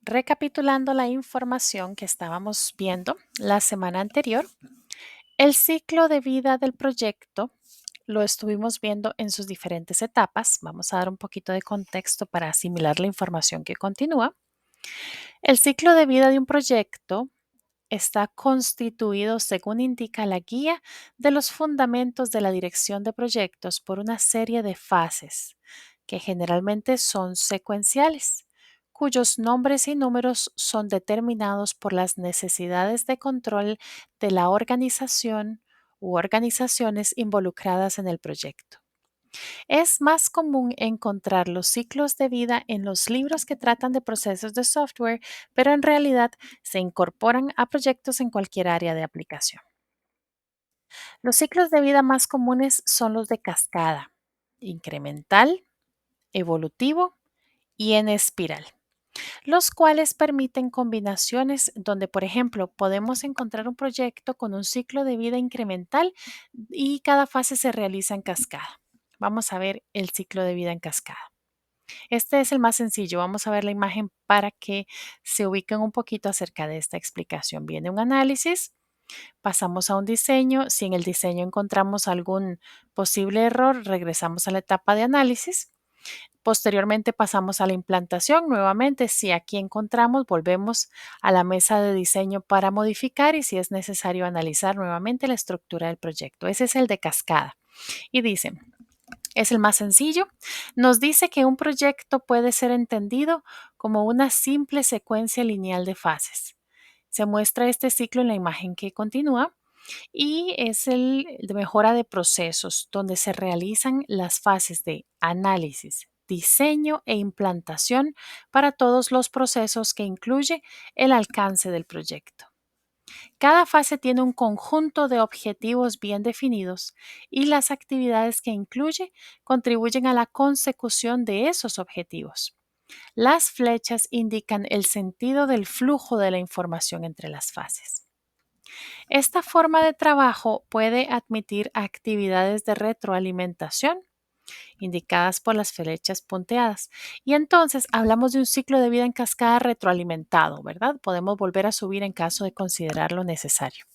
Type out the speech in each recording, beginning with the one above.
Recapitulando la información que estábamos viendo la semana anterior, el ciclo de vida del proyecto lo estuvimos viendo en sus diferentes etapas. Vamos a dar un poquito de contexto para asimilar la información que continúa. El ciclo de vida de un proyecto está constituido, según indica la guía de los fundamentos de la dirección de proyectos, por una serie de fases que generalmente son secuenciales, cuyos nombres y números son determinados por las necesidades de control de la organización u organizaciones involucradas en el proyecto. Es más común encontrar los ciclos de vida en los libros que tratan de procesos de software, pero en realidad se incorporan a proyectos en cualquier área de aplicación. Los ciclos de vida más comunes son los de cascada, incremental, evolutivo y en espiral, los cuales permiten combinaciones donde, por ejemplo, podemos encontrar un proyecto con un ciclo de vida incremental y cada fase se realiza en cascada. Vamos a ver el ciclo de vida en cascada. Este es el más sencillo. Vamos a ver la imagen para que se ubiquen un poquito acerca de esta explicación. Viene un análisis, pasamos a un diseño. Si en el diseño encontramos algún posible error, regresamos a la etapa de análisis. Posteriormente pasamos a la implantación. Nuevamente, si aquí encontramos, volvemos a la mesa de diseño para modificar y si es necesario analizar nuevamente la estructura del proyecto. Ese es el de cascada. Y dice, es el más sencillo. Nos dice que un proyecto puede ser entendido como una simple secuencia lineal de fases. Se muestra este ciclo en la imagen que continúa y es el de mejora de procesos, donde se realizan las fases de análisis, diseño e implantación para todos los procesos que incluye el alcance del proyecto. Cada fase tiene un conjunto de objetivos bien definidos y las actividades que incluye contribuyen a la consecución de esos objetivos. Las flechas indican el sentido del flujo de la información entre las fases. Esta forma de trabajo puede admitir actividades de retroalimentación indicadas por las flechas punteadas. Y entonces hablamos de un ciclo de vida en cascada retroalimentado, ¿verdad? Podemos volver a subir en caso de considerarlo necesario.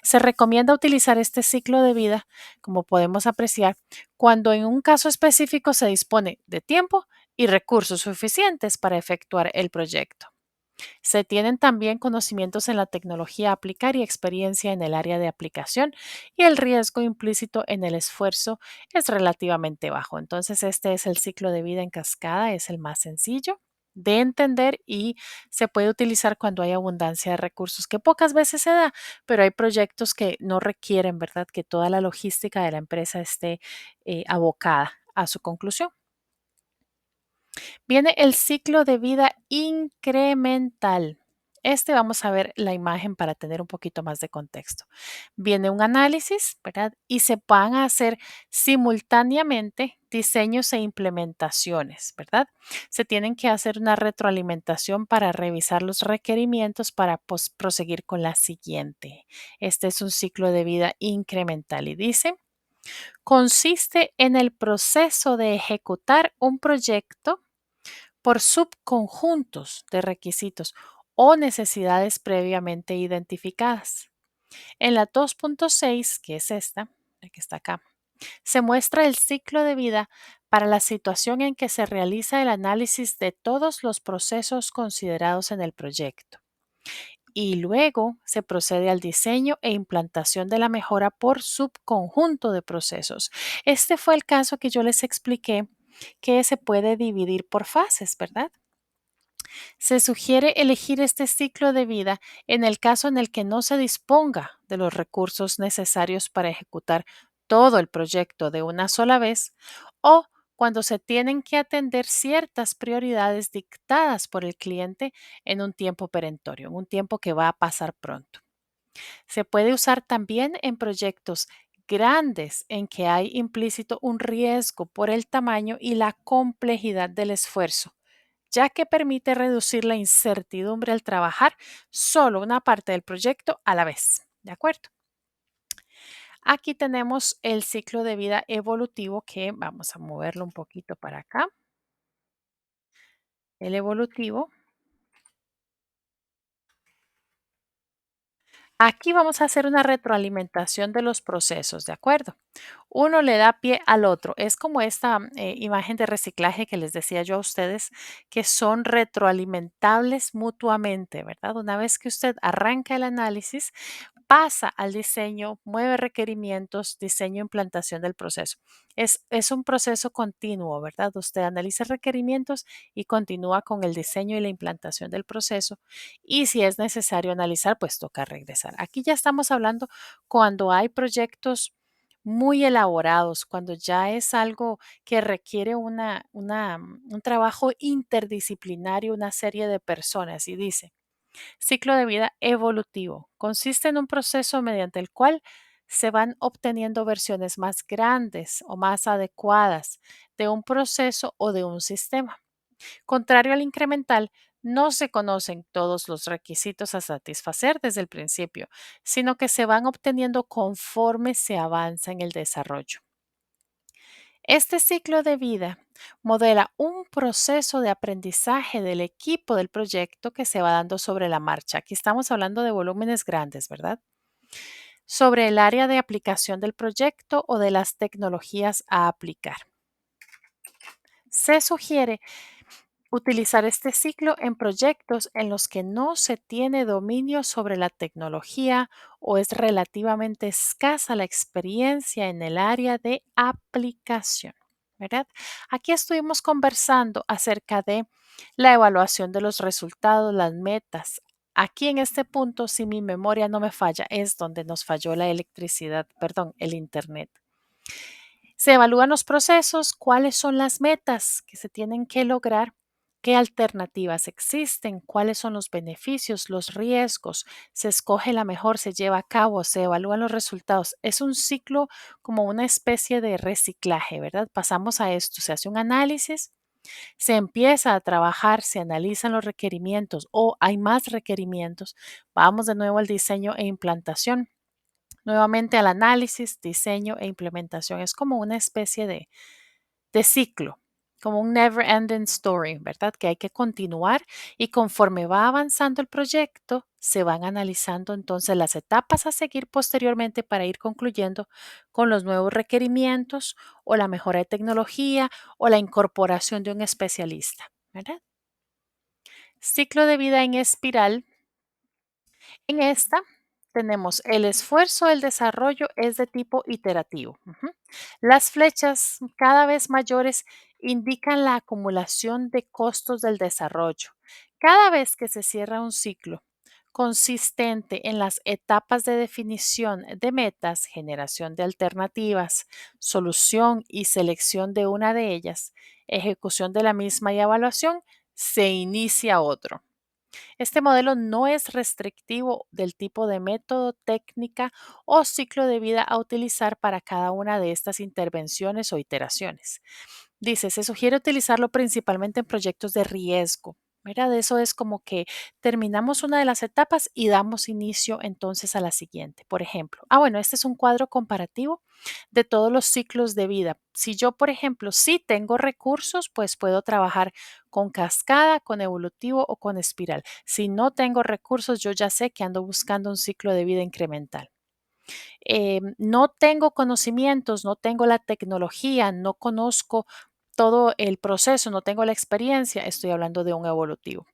Se recomienda utilizar este ciclo de vida, como podemos apreciar, cuando en un caso específico se dispone de tiempo y recursos suficientes para efectuar el proyecto. Se tienen también conocimientos en la tecnología a aplicar y experiencia en el área de aplicación y el riesgo implícito en el esfuerzo es relativamente bajo. Entonces, este es el ciclo de vida en cascada, es el más sencillo de entender y se puede utilizar cuando hay abundancia de recursos, que pocas veces se da, pero hay proyectos que no requieren, ¿verdad?, que toda la logística de la empresa esté abocada a su conclusión. Viene el ciclo de vida incremental. Vamos a ver la imagen para tener un poquito más de contexto. Viene un análisis, ¿verdad? Y se van a hacer simultáneamente diseños e implementaciones, ¿verdad? Se tienen que hacer una retroalimentación para revisar los requerimientos para proseguir con la siguiente. Este es un ciclo de vida incremental y dice, consiste en el proceso de ejecutar un proyecto por subconjuntos de requisitos o necesidades previamente identificadas. En la 2.6, que es esta, la que está acá, se muestra el ciclo de vida para la situación en que se realiza el análisis de todos los procesos considerados en el proyecto. Y luego se procede al diseño e implantación de la mejora por subconjunto de procesos. Este fue el caso que yo les expliqué que se puede dividir por fases, ¿verdad? Se sugiere elegir este ciclo de vida en el caso en el que no se disponga de los recursos necesarios para ejecutar todo el proyecto de una sola vez o cuando se tienen que atender ciertas prioridades dictadas por el cliente en un tiempo perentorio, en un tiempo que va a pasar pronto. Se puede usar también en proyectos grandes en que hay implícito un riesgo por el tamaño y la complejidad del esfuerzo, ya que permite reducir la incertidumbre al trabajar solo una parte del proyecto a la vez. ¿De acuerdo? Aquí tenemos el ciclo de vida evolutivo que vamos a moverlo un poquito para acá. El evolutivo Aquí vamos a hacer una retroalimentación de los procesos, ¿de acuerdo? Uno le da pie al otro. Es como esta imagen de reciclaje que les decía yo a ustedes, que son retroalimentables mutuamente, ¿verdad? Una vez que usted arranca el análisis, pasa al diseño, mueve requerimientos, diseño, implantación del proceso. Es un proceso continuo, ¿verdad? Usted analiza requerimientos y continúa con el diseño y la implantación del proceso. Y si es necesario analizar, pues toca regresar. Aquí ya estamos hablando cuando hay proyectos muy elaborados, cuando ya es algo que requiere un trabajo interdisciplinario, una serie de personas. Y dice, ciclo de vida evolutivo. Consiste en un proceso mediante el cual se van obteniendo versiones más grandes o más adecuadas de un proceso o de un sistema. Contrario al incremental, no se conocen todos los requisitos a satisfacer desde el principio, sino que se van obteniendo conforme se avanza en el desarrollo. Este ciclo de vida modela un proceso de aprendizaje del equipo del proyecto que se va dando sobre la marcha. Aquí estamos hablando de volúmenes grandes, ¿verdad? Sobre el área de aplicación del proyecto o de las tecnologías a aplicar. Se sugiere utilizar este ciclo en proyectos en los que no se tiene dominio sobre la tecnología o es relativamente escasa la experiencia en el área de aplicación, ¿verdad? Aquí estuvimos conversando acerca de la evaluación de los resultados, las metas. Aquí en este punto, si mi memoria no me falla, es donde nos falló la electricidad, perdón, el internet. Se evalúan los procesos, cuáles son las metas que se tienen que lograr, qué alternativas existen, cuáles son los beneficios, los riesgos, se escoge la mejor, se lleva a cabo, se evalúan los resultados. Es un ciclo como una especie de reciclaje, ¿verdad? Pasamos a esto, se hace un análisis, se empieza a trabajar, se analizan los requerimientos o hay más requerimientos, vamos de nuevo al diseño e implantación. Nuevamente al análisis, diseño e implementación. Es como una especie de ciclo, como un never ending story, ¿verdad? Que hay que continuar y conforme va avanzando el proyecto, se van analizando entonces las etapas a seguir posteriormente para ir concluyendo con los nuevos requerimientos o la mejora de tecnología o la incorporación de un especialista, ¿verdad? Ciclo de vida en espiral. En esta tenemos el esfuerzo del desarrollo es de tipo iterativo. Ujú. Las flechas cada vez mayores indican la acumulación de costos del desarrollo. Cada vez que se cierra un ciclo consistente en las etapas de definición de metas, generación de alternativas, solución y selección de una de ellas, ejecución de la misma y evaluación, se inicia otro. Este modelo no es restrictivo del tipo de método, técnica o ciclo de vida a utilizar para cada una de estas intervenciones o iteraciones. Dice, se sugiere utilizarlo principalmente en proyectos de riesgo. ¿Verdad? Eso es como que terminamos una de las etapas y damos inicio entonces a la siguiente. Por ejemplo, bueno, este es un cuadro comparativo de todos los ciclos de vida. Si yo, por ejemplo, sí tengo recursos, pues puedo trabajar con cascada, con evolutivo o con espiral. Si no tengo recursos, yo ya sé que ando buscando un ciclo de vida incremental. No tengo conocimientos, no tengo la tecnología, no conozco todo el proceso, no tengo la experiencia, estoy hablando de un evolutivo.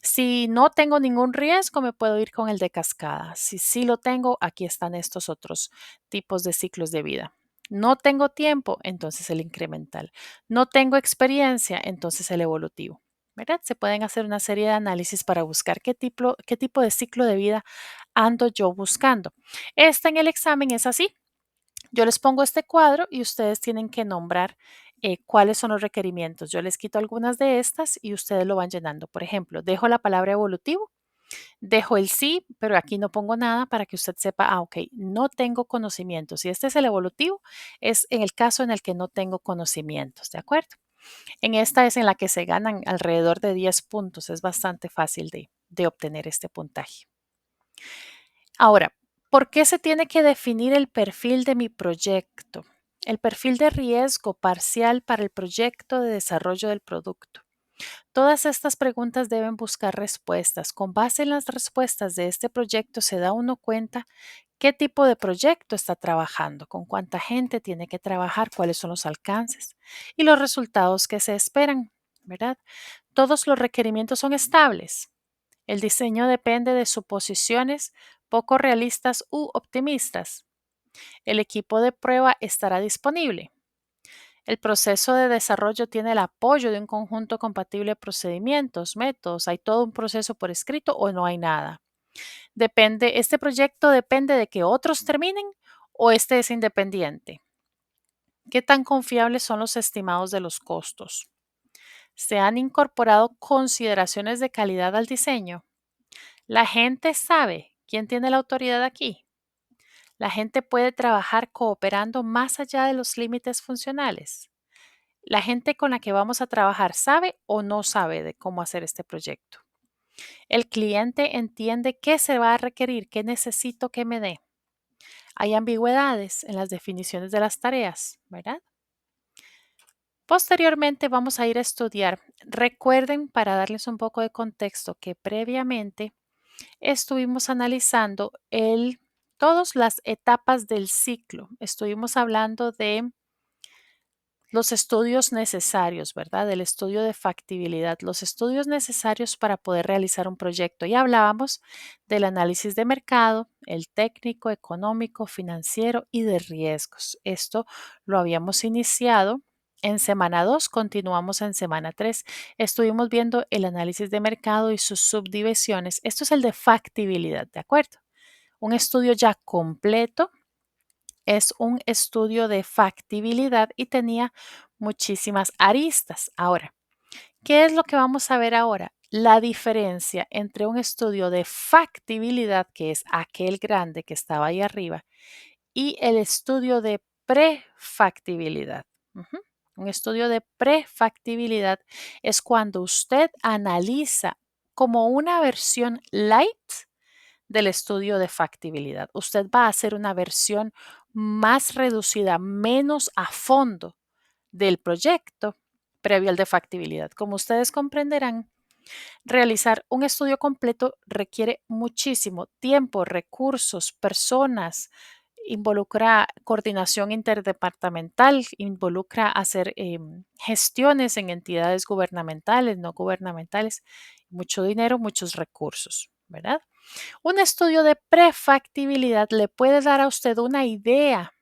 Si no tengo ningún riesgo, me puedo ir con el de cascada. Si sí lo tengo, aquí están estos otros tipos de ciclos de vida. No tengo tiempo, entonces el incremental. No tengo experiencia, entonces el evolutivo. ¿Verdad? Se pueden hacer una serie de análisis para buscar qué tipo de ciclo de vida ando yo buscando. Este en el examen es así. Yo les pongo este cuadro y ustedes tienen que nombrar cuáles son los requerimientos. Yo les quito algunas de estas y ustedes lo van llenando. Por ejemplo, dejo la palabra evolutivo, dejo el sí, pero aquí no pongo nada para que usted sepa, ok, no tengo conocimientos. Si este es el evolutivo, es en el caso en el que no tengo conocimientos, ¿de acuerdo? En esta es en la que se ganan alrededor de 10 puntos. Es bastante fácil de obtener este puntaje. Ahora, ¿por qué se tiene que definir el perfil de mi proyecto? El perfil de riesgo parcial para el proyecto de desarrollo del producto. Todas estas preguntas deben buscar respuestas. Con base en las respuestas de este proyecto se da uno cuenta qué tipo de proyecto está trabajando, con cuánta gente tiene que trabajar, cuáles son los alcances y los resultados que se esperan, ¿verdad? Todos los requerimientos son estables. El diseño depende de suposiciones poco realistas u optimistas. El equipo de prueba estará disponible. El proceso de desarrollo tiene el apoyo de un conjunto compatible de procedimientos, métodos. ¿Hay todo un proceso por escrito o no hay nada? Este proyecto depende de que otros terminen o este es independiente. ¿Qué tan confiables son los estimados de los costos? ¿Se han incorporado consideraciones de calidad al diseño? ¿La gente sabe quién tiene la autoridad aquí? ¿La gente puede trabajar cooperando más allá de los límites funcionales? ¿La gente con la que vamos a trabajar sabe o no sabe de cómo hacer este proyecto? ¿El cliente entiende qué se va a requerir, qué necesito que me dé? Hay ambigüedades en las definiciones de las tareas, ¿verdad? Posteriormente vamos a ir a estudiar. Recuerden, para darles un poco de contexto, que previamente estuvimos analizando todas las etapas del ciclo. Estuvimos hablando de los estudios necesarios, ¿verdad? El estudio de factibilidad, los estudios necesarios para poder realizar un proyecto. Y hablábamos del análisis de mercado, el técnico, económico, financiero y de riesgos. Esto lo habíamos iniciado en semana 2, continuamos en semana 3. Estuvimos viendo el análisis de mercado y sus subdivisiones. Esto es el de factibilidad, ¿de acuerdo? Un estudio ya completo es un estudio de factibilidad y tenía muchísimas aristas. Ahora, ¿qué es lo que vamos a ver ahora? La diferencia entre un estudio de factibilidad, que es aquel grande que estaba ahí arriba, y el estudio de prefactibilidad. Ujú. Un estudio de prefactibilidad es cuando usted analiza como una versión light del estudio de factibilidad. Usted va a hacer una versión más reducida, menos a fondo del proyecto previo al de factibilidad. Como ustedes comprenderán, realizar un estudio completo requiere muchísimo tiempo, recursos, personas, involucra coordinación interdepartamental, involucra hacer gestiones en entidades gubernamentales, no gubernamentales, mucho dinero, muchos recursos, ¿verdad? Un estudio de prefactibilidad le puede dar a usted una idea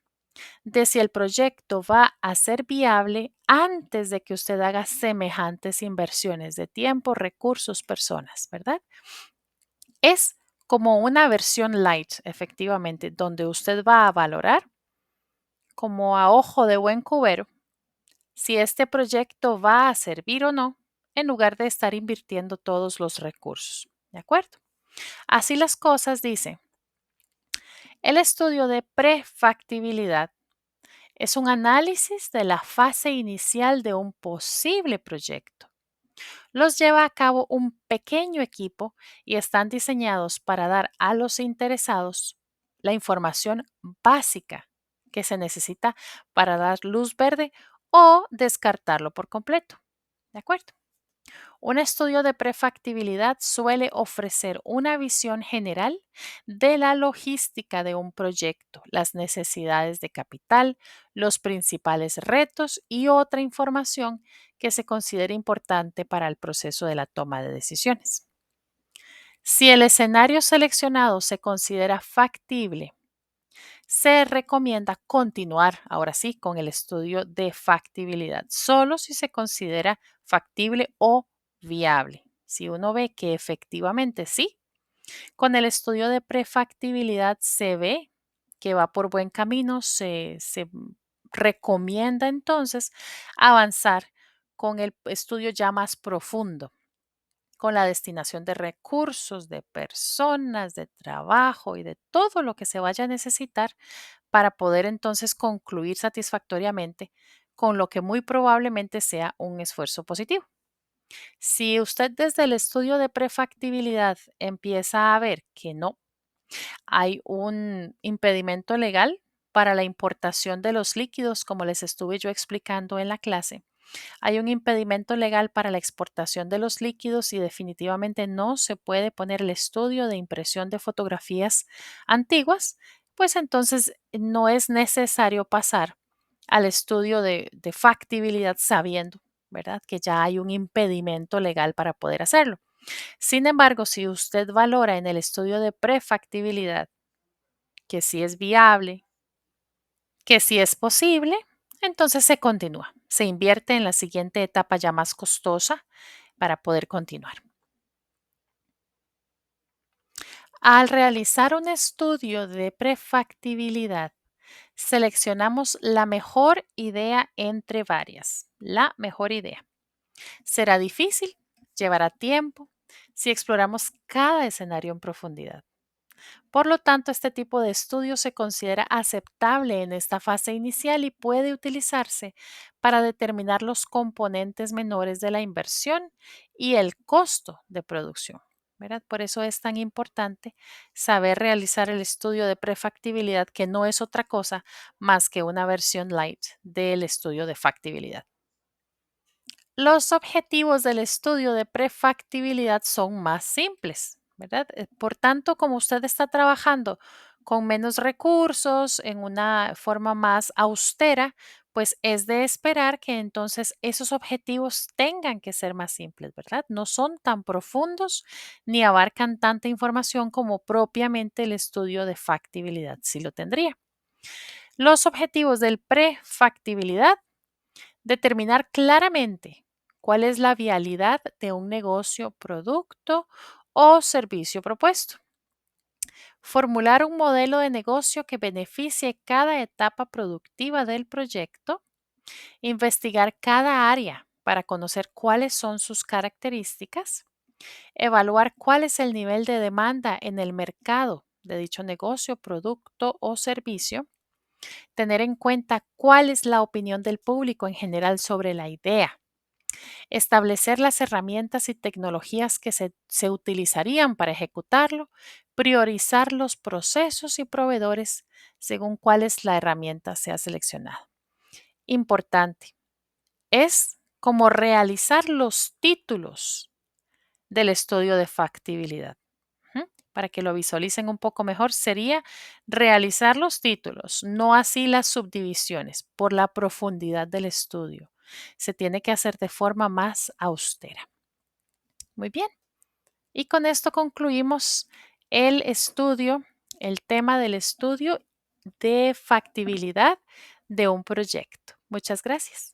de si el proyecto va a ser viable antes de que usted haga semejantes inversiones de tiempo, recursos, personas, ¿verdad? Es como una versión light, efectivamente, donde usted va a valorar como a ojo de buen cubero si este proyecto va a servir o no, en lugar de estar invirtiendo todos los recursos. ¿De acuerdo? Así las cosas, dice. El estudio de prefactibilidad es un análisis de la fase inicial de un posible proyecto. Los lleva a cabo un pequeño equipo y están diseñados para dar a los interesados la información básica que se necesita para dar luz verde o descartarlo por completo. ¿De acuerdo? Un estudio de prefactibilidad suele ofrecer una visión general de la logística de un proyecto, las necesidades de capital, los principales retos y otra información que se considere importante para el proceso de la toma de decisiones. Si el escenario seleccionado se considera factible, se recomienda continuar, ahora sí, con el estudio de factibilidad, solo si se considera factible o viable. Si uno ve que efectivamente sí, con el estudio de prefactibilidad se ve que va por buen camino, se recomienda entonces avanzar con el estudio ya más profundo, con la destinación de recursos, de personas, de trabajo y de todo lo que se vaya a necesitar para poder entonces concluir satisfactoriamente con lo que muy probablemente sea un esfuerzo positivo. Si usted desde el estudio de prefactibilidad empieza a ver que no hay un impedimento legal para la importación de los líquidos, como les estuve yo explicando en la clase, Hay un impedimento legal para la exportación de los líquidos y definitivamente no se puede poner el estudio de impresión de fotografías antiguas, pues entonces no es necesario pasar al estudio de factibilidad sabiendo, ¿verdad? Que ya hay un impedimento legal para poder hacerlo. Sin embargo, si usted valora en el estudio de prefactibilidad que sí es viable, que sí es posible, entonces se continúa. Se invierte en la siguiente etapa ya más costosa para poder continuar. Al realizar un estudio de prefactibilidad, seleccionamos la mejor idea entre varias. La mejor idea. Será difícil, llevará tiempo, si exploramos cada escenario en profundidad. Por lo tanto, este tipo de estudio se considera aceptable en esta fase inicial y puede utilizarse para determinar los componentes menores de la inversión y el costo de producción. ¿Verdad? Por eso es tan importante saber realizar el estudio de prefactibilidad, que no es otra cosa más que una versión light del estudio de factibilidad. Los objetivos del estudio de prefactibilidad son más simples, ¿verdad? Por tanto, como usted está trabajando con menos recursos, en una forma más austera, pues es de esperar que entonces esos objetivos tengan que ser más simples, ¿verdad? No son tan profundos ni abarcan tanta información como propiamente el estudio de factibilidad, si lo tendría. Los objetivos del prefactibilidad: determinar claramente cuál es la vialidad de un negocio, producto o servicio propuesto. Formular un modelo de negocio que beneficie cada etapa productiva del proyecto. Investigar cada área para conocer cuáles son sus características. Evaluar cuál es el nivel de demanda en el mercado de dicho negocio, producto o servicio. Tener en cuenta cuál es la opinión del público en general sobre la idea. Establecer las herramientas y tecnologías que se utilizarían para ejecutarlo, priorizar los procesos y proveedores según cuál es la herramienta sea seleccionada. Importante, es como realizar los títulos del estudio de factibilidad. Para que lo visualicen un poco mejor, sería realizar los títulos, no así las subdivisiones, por la profundidad del estudio. Se tiene que hacer de forma más austera. Muy bien. Y con esto concluimos el estudio, el tema del estudio de factibilidad de un proyecto. Muchas gracias.